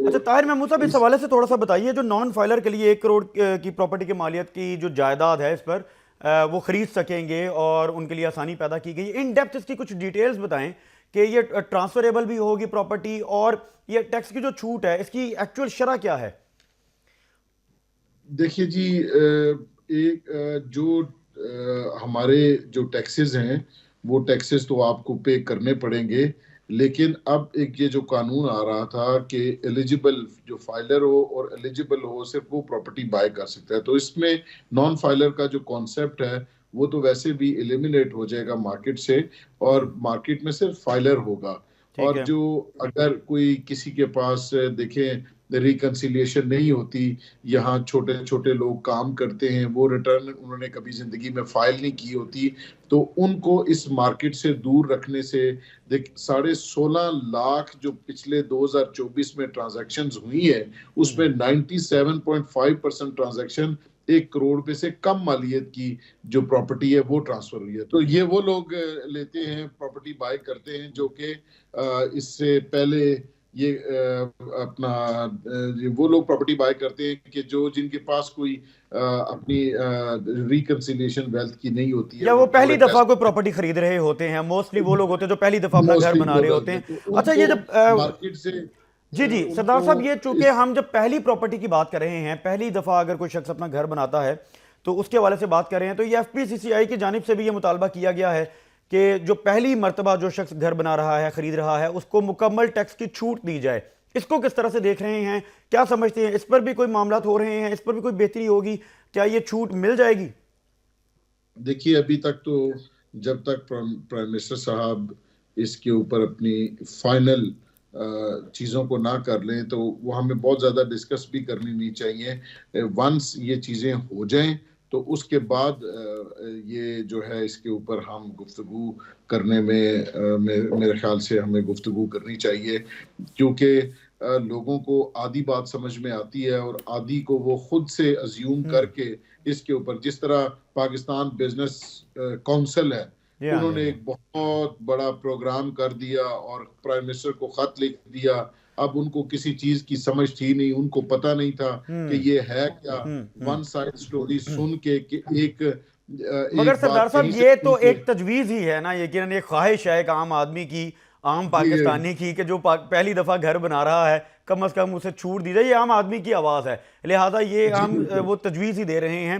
اچھا طاہر محمود صاحب، اس حوالے سے تھوڑا سا بتائیے، جو نان فائلر کے لیے 1 کروڑ کی پراپرٹی کی مالیت کی جو جائیداد ہے اس پر وہ خرید سکیں گے اور ان کے لیے آسانی پیدا کی گئی، ان ڈیپتھ اس کی کچھ ڈیٹیلز بتائیں کہ یہ ٹرانسفریبل بھی ہوگی پراپرٹی، اور یہ ٹیکس کی جو چھوٹ ہے اس کی ایکچوئل شرح کیا ہے؟ دیکھیے جی، ایک جو ہمارے جو ٹیکسز ہیں وہ ٹیکسز تو آپ کو پے کرنے پڑیں گے، لیکن اب ایک یہ جو قانون آ رہا تھا کہ ایلیجیبل جو فائلر ہو اور ایلیجیبل ہو صرف وہ پراپرٹی بائی کر سکتا ہے، تو اس میں نان فائلر کا جو کانسیپٹ ہے وہ تو ویسے بھی ایلیمینیٹ ہو جائے گا مارکیٹ سے، اور مارکیٹ میں صرف فائلر ہوگا۔ ٹھیک اور ہے۔ جو اگر کوئی کسی کے پاس دیکھیں ریکنسیلیشن نہیں ہوتی، یہاں چھوٹے چھوٹے لوگ کام کرتے ہیں، وہ ریٹرن انہوں نے کبھی زندگی میں فائل نہیں کی ہوتی، تو ان کو اس مارکیٹ سے دور رکھنے سے، دیکھ 16.5 لاکھ جو پچھلے 2024 میں ٹرانزیکشنز ہوئی ہیں، اس میں 97.5% ٹرانزیکشن 1 کروڑ روپے سے کم مالیت کی جو پراپرٹی ہے وہ ٹرانسفر ہوئی ہے۔ تو یہ وہ لوگ لیتے ہیں، پراپرٹی بائی کرتے ہیں، جو کہ اس سے پہلے یہ اپنا وہ لوگ پراپرٹی بائی کرتے ہیں کہ جن کے پاس کوئی اپنی ریکنسیلیشن ویلتھ کی نہیں ہوتی ہے، یا وہ وہ پہلی تھوڑے دفعہ پیسے کوئی پراپرٹی خرید رہے ہوتے ہیں، موسٹلی وہ لوگ ہوتے ہیں جو پہلی دفعہ اپنا گھر موسٹلی بنا وہ رہے لوگ ہوتے ہیں، ہیں۔ تو ان اچھا کو یہ جب مارکیٹ سے جی جی ان سردار کو صاحب، یہ چونکہ اس ہم جب پہلی پراپرٹی کی بات کر رہے ہیں، پہلی دفعہ اگر کوئی شخص اپنا گھر بناتا ہے تو اس کے حوالے سے بات کر رہے ہیں، تو یہ ایف پی سی سی آئی کی جانب سے بھی یہ مطالبہ کیا گیا ہے کہ جو پہلی مرتبہ جو شخص گھر بنا رہا ہے، خرید رہا ہے، اس کو مکمل ٹیکس کی چھوٹ دی جائے۔ اس کو کس طرح سے دیکھ رہے ہیں؟ کیا سمجھتے ہیں؟ اس پر بھی کوئی معاملات ہو رہے ہیں؟ اس پر بھی کوئی بہتری ہوگی؟ کیا یہ چھوٹ مل جائے گی؟ دیکھیے ابھی تک تو جب تک پرائم منسٹر صاحب اس کے اوپر اپنی فائنل چیزوں کو نہ کر لیں تو وہ ہمیں بہت زیادہ ڈسکس بھی کرنی نہیں چاہیے۔ ونس یہ چیزیں ہو جائیں تو اس کے بعد یہ جو ہے اس کے اوپر ہم گفتگو کرنے میں میرے خیال سے ہمیں گفتگو کرنی چاہیے، کیونکہ لوگوں کو آدھی بات سمجھ میں آتی ہے اور آدھی کو وہ خود سے ازیوم کر کے اس کے اوپر، جس طرح پاکستان بزنس کونسل ہے، انہوں نے ایک بہت بڑا پروگرام کر دیا اور پرائم منسٹر کو خط لکھ دیا۔ اب ان کو کسی چیز کی سمجھ تھی نہیں، ان کو پتہ نہیں تھا کہ یہ ہے کیا، ون سائڈ سٹوری سن کے کہ مگر ایک سردار بات صاحب کہیں سے یہ تو سن کے ایک تجویز ہی ہے نا، یقیناً ایک خواہش ہے ایک عام آدمی کی، عام جی پاکستانی کی، کہ جو پہلی دفعہ گھر بنا رہا ہے کم از کم اسے چھوٹ دی جائے۔ یہ عام آدمی کی آواز ہے، لہٰذا یہ ہم بالکل وہ تجویز ہی دے رہے ہیں۔